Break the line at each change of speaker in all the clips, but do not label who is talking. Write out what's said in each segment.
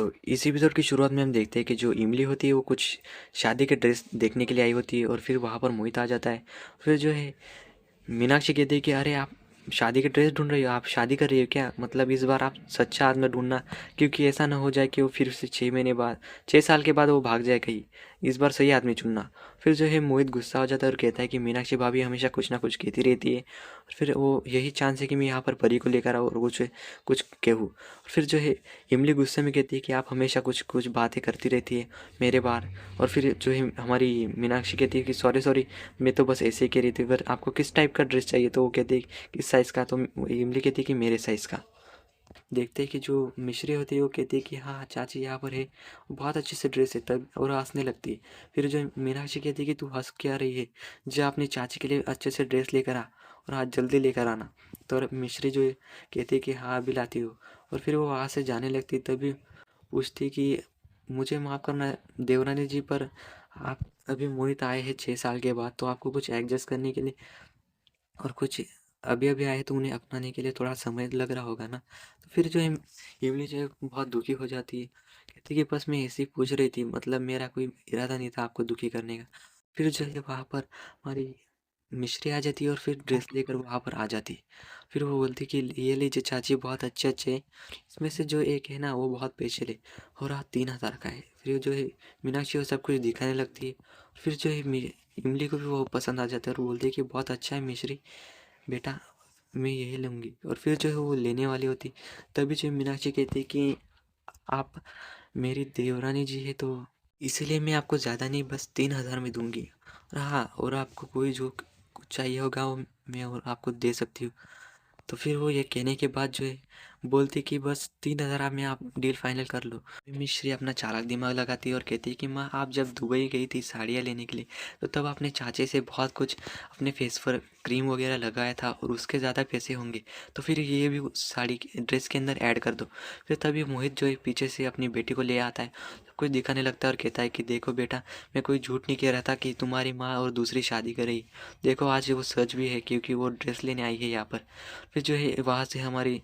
तो इस एपिसोड की शुरुआत में हम देखते हैं कि जो इमली होती है वो कुछ शादी के ड्रेस देखने के लिए आई होती है और फिर वहाँ पर मोहित आ जाता है। फिर जो है मीनाक्षी कहती है कि अरे आप शादी के ड्रेस ढूंढ रही हो, आप शादी कर रही हो क्या? मतलब इस बार आप सच्चा आदमी ढूंढना, क्योंकि ऐसा ना हो जाए कि वो फिर से 6 महीने बाद 6 साल के बाद वो भाग जाए कहीं। इस बार सही आदमी चुनना। फिर जो है मोहित गुस्सा हो जाता है और कहता है कि मीनाक्षी भाभी हमेशा कुछ ना कुछ कहती रहती है और फिर वो यही चांस है कि मैं यहाँ पर परी को लेकर आऊँ और कुछ कुछ कहूँ। फिर जो है इमली गुस्से में कहती है कि आप हमेशा कुछ कुछ बातें करती रहती है मेरे बार। और फिर जो है हमारी मीनाक्षी कहती है कि सॉरी सॉरी, मैं तो बस ऐसे ही कह रही थी, पर आपको किस टाइप का ड्रेस चाहिए? तो वो कहती है किस साइज़ का? तो इमली कहती है कि मेरे साइज़ का। देखते हैं कि जो मिश्री होती है वो कहती है कि हाँ चाची यहाँ पर है, बहुत अच्छी सी ड्रेस है, तब और हंसने लगती है। फिर जो मीनाक्षी कहती है कि तू हंस क्या रही है, जा अपनी चाची के लिए अच्छे से ड्रेस लेकर आ और आज जल्दी लेकर आना। तो और मिश्री जो है कहती है कि हाँ अभी लाती हूँ। और फिर वो वहाँ से जाने लगती है, तभी पूछती है कि मुझे माफ़ करना देवरानी जी, पर आप अभी मोहित आए हैं 6 साल के बाद, तो आपको कुछ एडजस्ट करने के लिए और कुछ अभी अभी आए तो उन्हें अपनाने के लिए थोड़ा समय लग रहा होगा ना। तो फिर जो है इमली जो है बहुत दुखी हो जाती है, कहती है कि बस मैं ऐसे ही पूछ रही थी, मतलब मेरा कोई इरादा नहीं था आपको दुखी करने का। फिर जो है वहाँ पर हमारी मिश्री आ जाती है और फिर ड्रेस लेकर वहाँ पर आ जाती है। फिर वो बोलती कि ये लीजिए चाची, बहुत अच्छे अच्छे हैं, इसमें से जो एक है ना वो बहुत स्पेशल है और आज 3,000 का है। फिर जो है मीनाक्षी वो सब कुछ दिखाने लगती है। फिर जो है इमली को भी वो पसंद आ जाता है और बोलती है कि बहुत अच्छा है मिश्री बेटा, मैं यही लूँगी। और फिर जो है वो लेने वाली होती, तभी जो मीनाक्षी कहती है कि आप मेरी देवरानी जी है, तो इसीलिए मैं आपको ज़्यादा नहीं बस 3,000 में दूंगी। और हाँ, और आपको कोई जो कुछ चाहिए होगा वो मैं और आपको दे सकती हूँ। तो फिर वो ये कहने के बाद जो है बोलती कि बस 3,000 में आप डील फाइनल कर लो। मिश्री अपना चालाक दिमाग लगाती है और कहती है कि माँ आप जब दुबई गई थी साड़ियाँ लेने के लिए, तो तब आपने चाचे से बहुत कुछ अपने फेस पर क्रीम वगैरह लगाया था और उसके ज़्यादा पैसे होंगे, तो फिर ये भी उस साड़ी के ड्रेस के अंदर ऐड कर दो। फिर तभी मोहित जो है पीछे से अपनी बेटी को ले आता है, सब कुछ दिखाने लगता है और कहता है कि देखो बेटा, मैं कोई झूठ नहीं कह रहा था कि तुम्हारी माँ और दूसरी शादी कर रही। देखो आज वो सच भी है, क्योंकि वो ड्रेस लेने आई है यहाँ पर। फिर जो है वहाँ से हमारी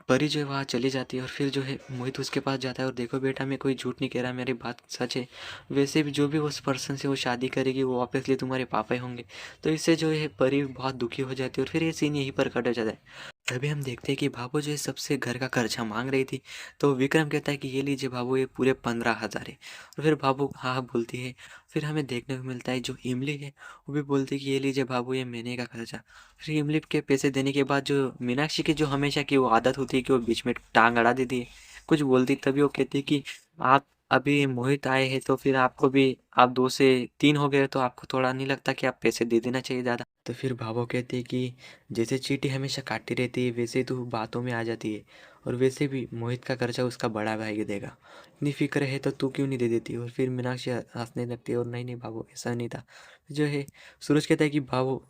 परी जो है वहाँ चली जाती है और फिर जो है मोहित उसके पास जाता है और देखो बेटा, मैं कोई झूठ नहीं कह रहा, मेरी बात सच है। वैसे भी जो भी उस पर्सन से वो शादी करेगी वो ऑब्वियसली तुम्हारे पापा ही होंगे। तो इससे जो है परी बहुत दुखी हो जाती है और फिर ये सीन यहीं पर कट हो जाता है। तभी हम देखते हैं कि भाभो जो है सबसे घर का खर्चा मांग रही थी, तो विक्रम कहता है कि ये लीजिए भाभो, ये पूरे 15,000 है। और फिर भाभो हाँ हाँ बोलती है। फिर हमें देखने को मिलता है जो इमली है वो भी बोलती है कि ये लीजिए भाभो, ये महीने का खर्चा। फिर इमली के पैसे देने के बाद जो मीनाक्षी की जो हमेशा की वो आदत होती है कि वो बीच में टांग अड़ा देती है, कुछ बोलती, तभी वो कहती है कि आप अभी मोहित आए हैं तो फिर आपको भी, आप 2 से 3 हो गए तो आपको थोड़ा नहीं लगता कि आप पैसे दे देना चाहिए ज़्यादा? तो फिर भावो कहती है कि जैसे चींटी हमेशा काटती रहती है वैसे तू बातों में आ जाती है, और वैसे भी मोहित का खर्चा उसका बड़ा भाई देगा, इतनी फिक्र है तो तू क्यों नहीं दे देती? और फिर मीनाक्षी हंसने लगती है और नहीं नहीं भावो, ऐसा नहीं था। जो है सूरज कहता है कि भावो,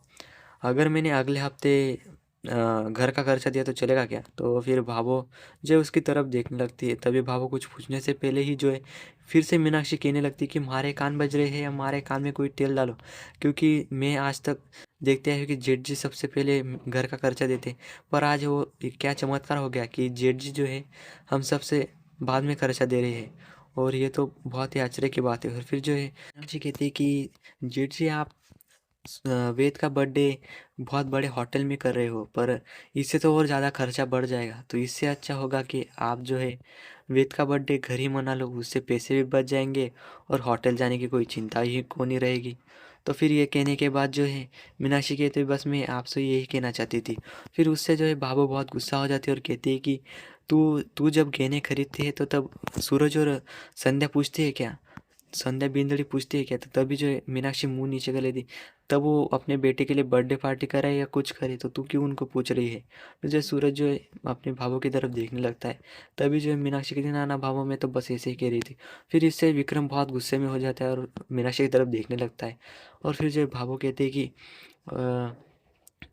अगर मैंने अगले हफ्ते घर का खर्चा दिया तो चलेगा क्या? तो फिर भावो जो उसकी तरफ देखने लगती है, तभी भावो कुछ पूछने से पहले ही जो है फिर से मीनाक्षी कहने लगती है कि हमारे कान बज रहे हैं या हमारे कान में कोई तेल डालो, क्योंकि मैं आज तक देखते आए हूँ कि जेठ जी सबसे पहले घर का खर्चा देते हैं, पर आज वो क्या चमत्कार हो गया कि जेठ जी जो है हम सबसे बाद में खर्चा दे रहे हैं। और ये तो बहुत ही आश्चर्य की बात है। और फिर जो है मीनाक्षी कहती है कि जेठ जी आप वेद का बर्थडे बहुत बड़े होटल में कर रहे हो, पर इससे तो और ज़्यादा खर्चा बढ़ जाएगा, तो इससे अच्छा होगा कि आप जो है वेद का बर्थडे घर ही मना लो, उससे पैसे भी बच जाएंगे और होटल जाने की कोई चिंता ही को नहीं रहेगी। तो फिर ये कहने के बाद जो है मीनाक्षी कहती है बस मैं आपसे यही कहना चाहती थी। फिर उससे जो है बाबू बहुत गुस्सा हो जाती है और कहती है कि तू तू जब गहने खरीदती है तो तब सूरज और संध्या पूछती है क्या? संध्या बिंदड़ी पूछती है क्या? तो तभी जो है मीनाक्षी मुंह नीचे कर लेती, तब वो अपने बेटे के लिए बर्थडे पार्टी कराए या कुछ करे तो तू क्यों उनको पूछ रही है? तो जो सूरज जो है अपने भावों की तरफ देखने लगता है, तभी जो है मीनाक्षी कहती है ना ना भावों, मैं तो बस ऐसे ही कह रही थी। फिर इससे विक्रम बहुत गुस्से में हो जाता है और मीनाक्षी की तरफ देखने लगता है। और फिर जो है भावो कहते हैं कि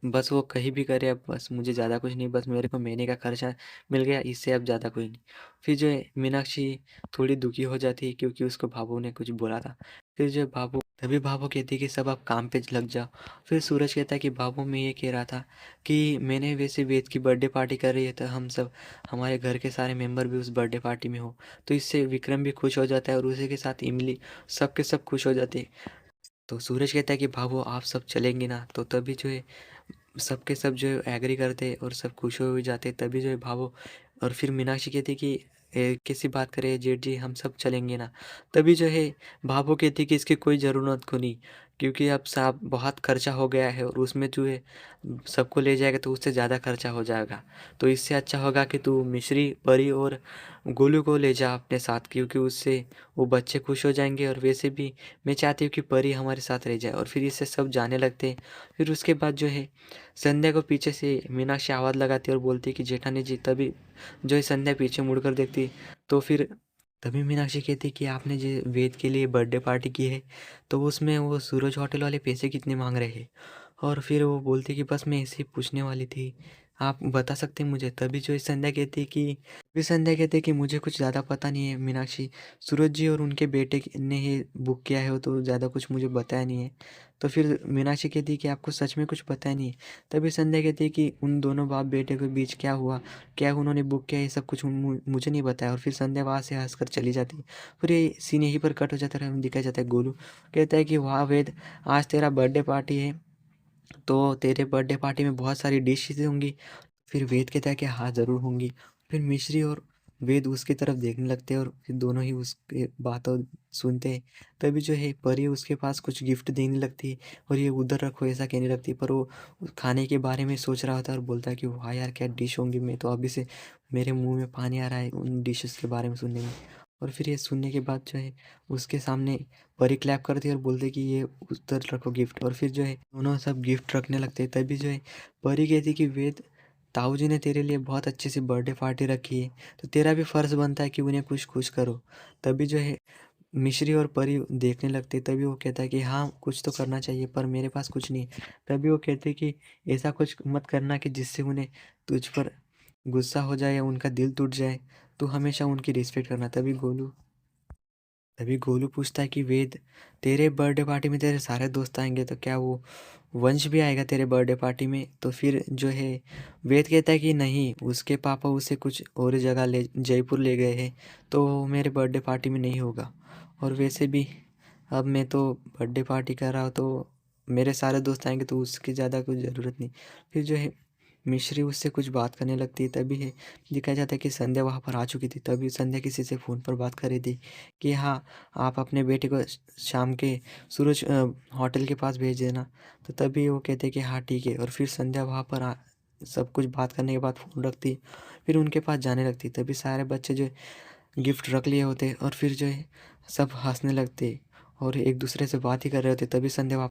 बस वो कहीं भी करे, अब बस मुझे ज़्यादा कुछ नहीं, बस मेरे को महीने का खर्चा मिल गया, इससे अब ज़्यादा कोई नहीं। फिर जो है मीनाक्षी थोड़ी दुखी हो जाती है क्योंकि उसको भावों ने कुछ बोला था। फिर जो बाबू तभी बाबू कहती है कि सब आप काम पे लग जाओ। फिर सूरज कहता है कि बाबू मैं ये कह रहा था कि मैंने वैसे वेद की बर्थडे पार्टी कर रही है तो हम सब हमारे घर के सारे मेंबर भी उस बर्थडे पार्टी में हो, तो इससे विक्रम भी खुश हो जाता है और उसी के साथ इमली सब के सब खुश हो जाते हैं। तो सूरज कहता है कि बाबू आप सब चलेंगे ना, तो तभी जो है सब के सब जो है एग्री करते और सब खुश हो जाते, तभी जो है भावो। और फिर मीनाक्षी कहती कि कैसी बात करे जेठ जी, हम सब चलेंगे ना। तभी जो है भावो कहती कि इसकी कोई ज़रूरत को नहीं, क्योंकि अब साहब बहुत खर्चा हो गया है और उसमें जो है सबको ले जाएगा तो उससे ज़्यादा खर्चा हो जाएगा। तो इससे अच्छा होगा कि तू मिश्री, परी और गोलू को ले जा अपने साथ, क्योंकि उससे वो बच्चे खुश हो जाएंगे और वैसे भी मैं चाहती हूँ कि परी हमारे साथ रह जाए। और फिर इससे सब जाने लगते हैं। फिर उसके बाद जो है संध्या को पीछे से मीनाक्षी आवाज़ लगाती है और बोलती है कि जेठानी जी। तभी जो है संध्या पीछे मुड़कर देखती, तो फिर तभी मीनाक्षी कहती है कि आपने जो वेद के लिए बर्थडे पार्टी की है तो उसमें वो सूरज होटल वाले पैसे कितने मांग रहे हैं। और फिर वो बोलती कि बस मैं ऐसे ही पूछने वाली थी, आप बता सकते हैं मुझे। तभी जो है संध्या कहती है कि फिर संध्या कहते हैं कि मुझे कुछ ज़्यादा पता नहीं है मीनाक्षी, सूरज जी और उनके बेटे ने ही बुक किया है, वो तो ज़्यादा कुछ मुझे बताया नहीं है। तो फिर मीनाक्षी कहती है कि आपको सच में कुछ पता नहीं है। तभी संध्या कहती है कि उन दोनों बाप बेटे के बीच क्या हुआ, क्या उन्होंने बुक किया, ये सब कुछ मुझे नहीं बताया। और फिर संध्या वहाँ से हंसकर चली जाती है। फिर ये सीन यहीं पर कट हो जाता है, हमें दिखाया जाता है गोलू कहता है कि वाह वेद, आज तेरा बर्थडे पार्टी है तो तेरे बर्थडे पार्टी में बहुत सारी डिशेज होंगी। फिर वेद कहता है कि हाँ ज़रूर होंगी। फिर मिश्री और वेद उसकी तरफ देखने लगते हैं और फिर दोनों ही उसके बातों सुनते हैं। तभी जो है परी उसके पास कुछ गिफ्ट देने लगती है और ये उधर रखो ऐसा कहने लगती है, पर वो खाने के बारे में सोच रहा होता है और बोलता है कि वाह यार क्या डिश होंगी, मैं तो अभी से मेरे मुंह में पानी आ रहा है उन डिशेस के बारे में सुनने में। और फिर ये सुनने के बाद जो है उसके सामने परी क्लैप करती है और बोलती है कि ये उधर रखो गिफ्ट। और फिर जो है दोनों सब गिफ्ट रखने लगते हैं। तभी जो है परी कहती है कि वेद, ताऊ जी ने तेरे लिए बहुत अच्छी सी बर्थडे पार्टी रखी है, तो तेरा भी फर्ज बनता है कि उन्हें कुछ खुश करो। तभी जो है मिश्री और परी देखने लगते, तभी वो कहता है कि हाँ कुछ तो करना चाहिए पर मेरे पास कुछ नहीं है। तभी वो कहते कि ऐसा कुछ मत करना कि जिससे उन्हें तुझ पर गुस्सा हो जाए या उनका दिल टूट जाए, तो हमेशा उनकी रिस्पेक्ट करना। तभी गोलू पूछता है कि वेद, तेरे बर्थडे पार्टी में तेरे सारे दोस्त आएंगे तो क्या वो वंश भी आएगा तेरे बर्थडे पार्टी में। तो फिर जो है वेद कहता है कि नहीं, उसके पापा उसे कुछ और जगह ले जयपुर ले गए हैं, तो वो मेरे बर्थडे पार्टी में नहीं होगा। और वैसे भी अब मैं तो बर्थडे पार्टी कर रहा हूँ तो मेरे सारे दोस्त आएंगे तो उसकी ज़्यादा कुछ ज़रूरत नहीं। फिर जो है मिश्री उससे कुछ बात करने लगती है। तभी है दिखाया जाता है कि संध्या वहाँ पर आ चुकी थी। तभी संध्या किसी से फ़ोन पर बात कर रही थी कि हाँ आप अपने बेटे को शाम के सूरज होटल के पास भेज देना। तो तभी वो कहते हैं कि हाँ ठीक है। और फिर संध्या वहाँ पर सब कुछ बात करने के बाद फ़ोन रखती, फिर उनके पास जाने लगती। तभी सारे बच्चे जो है गिफ्ट रख लिए होते और फिर जो है सब हंसने लगते और एक दूसरे से बात ही कर रहे होते। तभी संध्या